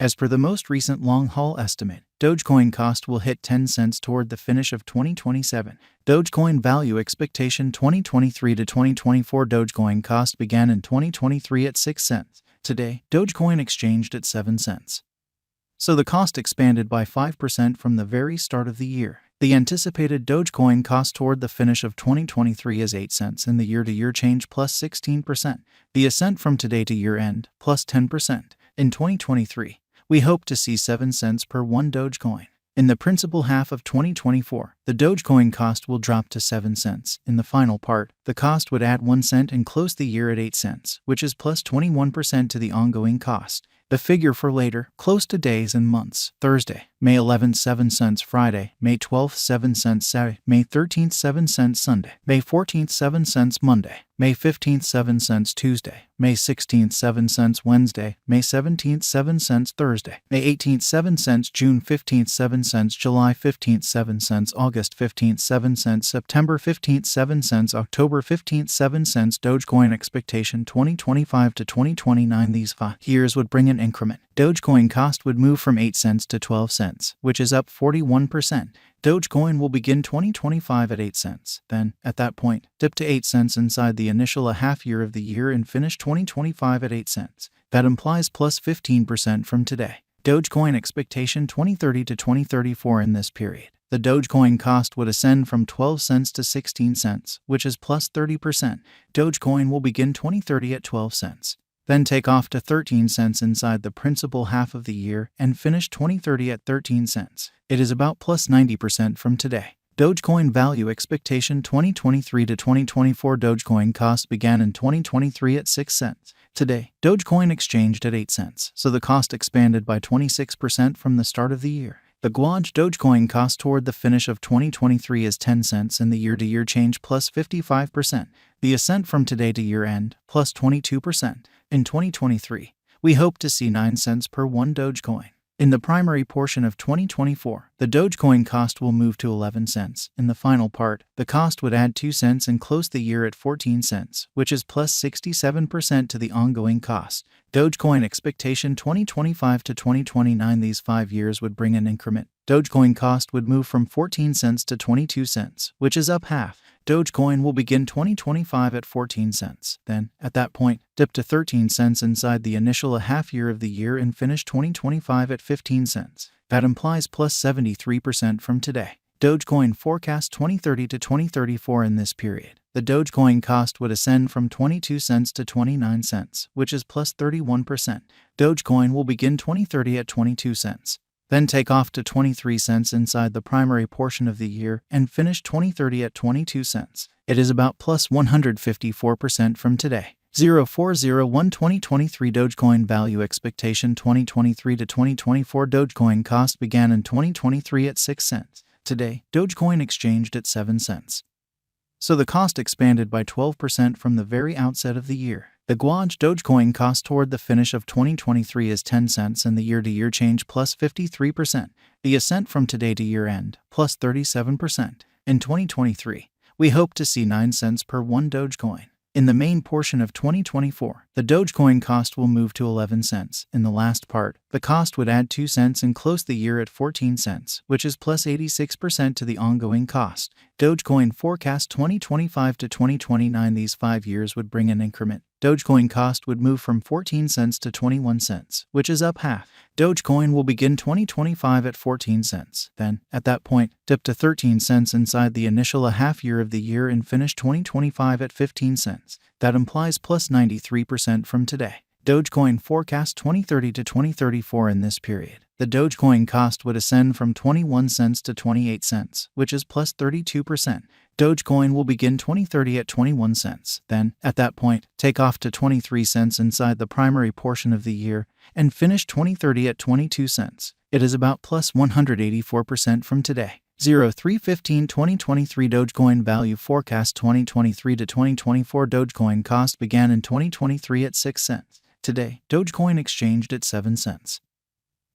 As per the most recent long-haul estimate, Dogecoin cost will hit 10 cents toward the finish of 2027. Dogecoin value expectation 2023 to 2024. Dogecoin cost began in 2023 at 6 cents. Today, Dogecoin exchanged at 7 cents. So the cost expanded by 5% from the very start of the year. The anticipated Dogecoin cost toward the finish of 2023 is 8 cents in the year-to-year change plus 16%. The ascent from today to year-end plus 10%. In 2023, we hope to see 7 cents per 1 Dogecoin. In the principal half of 2024, the Dogecoin cost will drop to 7 cents. In the final part, the cost would add 1 cent and close the year at 8 cents, which is plus 21% to the ongoing cost. The figure for later, close to days and months: Thursday, May 11th, 7 cents; Friday, May 12th, 7 cents; Saturday, May 13th, 7 cents; Sunday, May 14th, 7 cents; Monday, May 15th, 7 cents; Tuesday, May 16th, 7 cents; Wednesday, May 17th, 7 cents; Thursday, May 18th, 7 cents; June 15th, 7 cents; July 15th, 7 cents; August 15th, 7 cents; September 15th, 7 cents; October 15th, 7 cents. Dogecoin expectation 2025 to 2029. These 5 years would bring an increment. Dogecoin cost would move from 8 cents to 12 cents, which is up 41%. Dogecoin will begin 2025 at 8 cents, then, at that point, dip to 8 cents inside the initial half year of the year and finish 2025 at 8 cents. That implies plus 15% from today. Dogecoin expectation 2030 to 2034. In this period, the Dogecoin cost would ascend from 12 cents to 16 cents, which is plus 30%. Dogecoin will begin 2030 at 12 cents. Then take off to 13 cents inside the principal half of the year and finish 2030 at 13 cents. It is about plus 90% from today. Dogecoin value expectation 2023 to 2024. Dogecoin cost began in 2023 at 6 cents. Today, Dogecoin exchanged at 8 cents, so the cost expanded by 26% from the start of the year. The Dogecoin cost toward the finish of 2023 is 10 cents in the year-to-year change plus 55%. The ascent from today to year-end plus 22%. In 2023, we hope to see 9 cents per 1 Dogecoin. In the primary portion of 2024, the Dogecoin cost will move to 11 cents. In the final part, the cost would add 2 cents and close the year at 14 cents, which is plus 67% to the ongoing cost. Dogecoin expectation 2025 to 2029. These 5 years would bring an increment. Dogecoin cost would move from 14 cents to 22 cents, which is up half. Dogecoin will begin 2025 at 14 cents. Then, at that point, dip to 13 cents inside the initial half year of the year and finish 2025 at 15 cents. That implies plus 73% from today. Dogecoin forecast 2030 to 2034. In this period, the Dogecoin cost would ascend from 22 cents to 29 cents, which is plus 31%. Dogecoin will begin 2030 at 22 cents. Then take off to 23 cents inside the primary portion of the year and finish 2030 at 22 cents. It is about plus 154% from today. 0401 2023 Dogecoin value expectation 2023 to 2024. Dogecoin cost began in 2023 at 6 cents. Today, Dogecoin exchanged at 7 cents. So the cost expanded by 12% from the very outset of the year. The Dogecoin cost toward the finish of 2023 is 10 cents in the year-to-year change plus 53%. The ascent from today to year-end plus 37%. In 2023, we hope to see 9 cents per 1 Dogecoin. In the main portion of 2024, the Dogecoin cost will move to 11 cents. In the last part, the cost would add 2 cents and close the year at 14 cents, which is plus 86% to the ongoing cost. Dogecoin forecast 2025 to 2029. These 5 years would bring an increment. Dogecoin cost would move from 14 cents to 21 cents, which is up half. Dogecoin will begin 2025 at 14 cents. Then, at that point, dip to 13 cents inside the initial half year of the year and finish 2025 at 15 cents. That implies plus 93% from today. Dogecoin forecast 2030 to 2034. In this period, the Dogecoin cost would ascend from 21 cents to 28 cents, which is plus 32%. Dogecoin will begin 2030 at 21 cents. Then, at that point, take off to 23 cents inside the primary portion of the year and finish 2030 at 22 cents. It is about plus 184% from today. 0315 2023 Dogecoin value forecast 2023 to 2024. Dogecoin cost began in 2023 at 6 cents. Today, Dogecoin exchanged at 7 cents.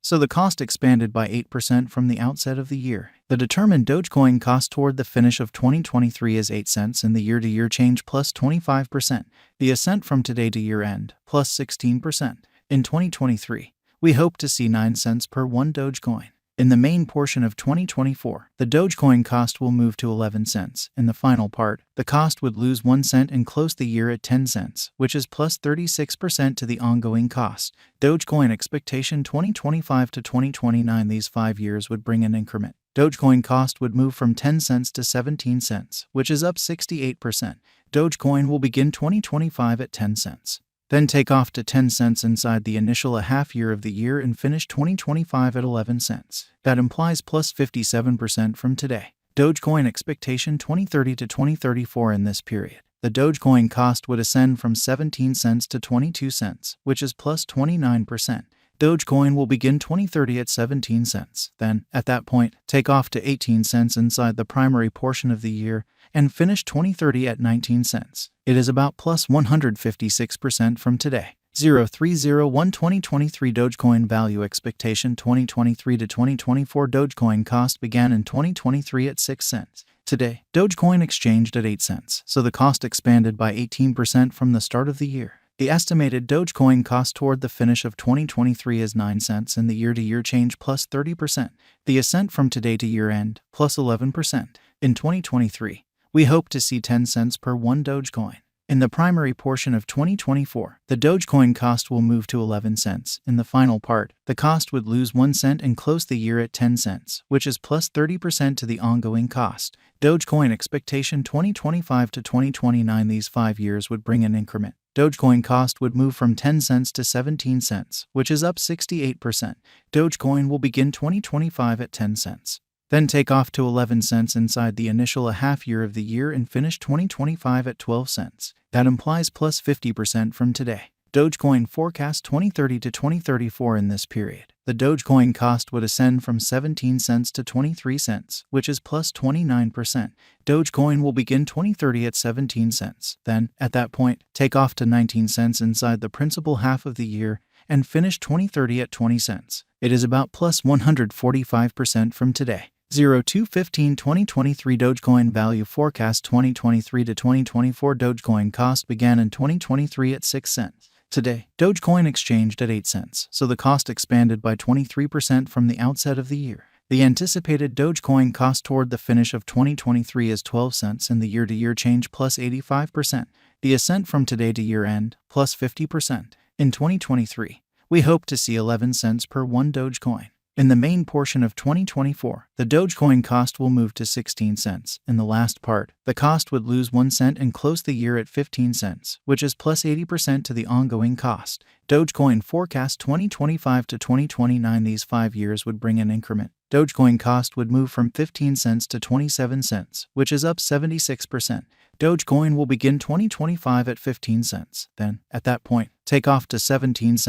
So the cost expanded by 8% from the outset of the year. The determined Dogecoin cost toward the finish of 2023 is 8 cents in the year-to-year change plus 25%. The ascent from today to year-end plus 16%. In 2023, we hope to see 9 cents per 1 Dogecoin. In the main portion of 2024, the Dogecoin cost will move to 11 cents. In the final part, the cost would lose 1 cent and close the year at 10 cents, which is plus 36% to the ongoing cost. Dogecoin expectation 2025 to 2029. These 5 years would bring an increment. Dogecoin cost would move from 10 cents to 17 cents, which is up 68%. Dogecoin will begin 2025 at 10 cents. Then take off to 10 cents inside the initial half year of the year and finish 2025 at 11 cents. That implies plus 57% from today. Dogecoin expectation 2030 to 2034. In this period, the Dogecoin cost would ascend from 17 cents to 22 cents, which is plus 29%. Dogecoin will begin 2030 at 17 cents. Then, at that point, take off to 18 cents inside the primary portion of the year and finish 2030 at 19 cents. It is about plus 156% from today. 0301 2023 Dogecoin value expectation 2023 to 2024. Dogecoin cost began in 2023 at 6 cents. Today, Dogecoin exchanged at 8 cents, so the cost expanded by 18% from the start of the year. The estimated Dogecoin cost toward the finish of 2023 is 9 cents and the year-to-year change plus 30%. The ascent from today to year-end plus 11%. In 2023, we hope to see 10 cents per 1 Dogecoin. In the primary portion of 2024, the Dogecoin cost will move to 11 cents. In the final part, the cost would lose 1 cent and close the year at 10 cents, which is plus 30% to the ongoing cost. Dogecoin expectation 2025 to 2029. These 5 years would bring an increment. Dogecoin cost would move from 10 cents to 17 cents, which is up 68%. Dogecoin will begin 2025 at 10 cents. Then take off to 11 cents inside the initial half year of the year and finish 2025 at 12 cents. That implies plus 50% from today. Dogecoin forecast 2030 to 2034. In this period, the Dogecoin cost would ascend from 17 cents to 23 cents, which is plus 29%. Dogecoin will begin 2030 at 17 cents. Then, at that point, take off to 19 cents inside the principal half of the year and finish 2030 at 20 cents. It is about plus 145% from today. 0215 2023 Dogecoin value forecast 2023 to 2024. Dogecoin cost began in 2023 at 6 cents. Today, Dogecoin exchanged at 8 cents, so the cost expanded by 23% from the outset of the year. The anticipated Dogecoin cost toward the finish of 2023 is 12 cents and the year-to-year change plus 85%. The ascent from today to year-end plus 50%. In 2023, we hope to see 11 cents per 1 Dogecoin. In the main portion of 2024, the Dogecoin cost will move to 16 cents. In the last part, the cost would lose 1 cent and close the year at 15 cents, which is plus 80% to the ongoing cost. Dogecoin forecast 2025 to 2029. These 5 years would bring an increment. Dogecoin cost would move from 15 cents to 27 cents, which is up 76%. Dogecoin will begin 2025 at 15 cents. Then, at that point, take off to 17 cents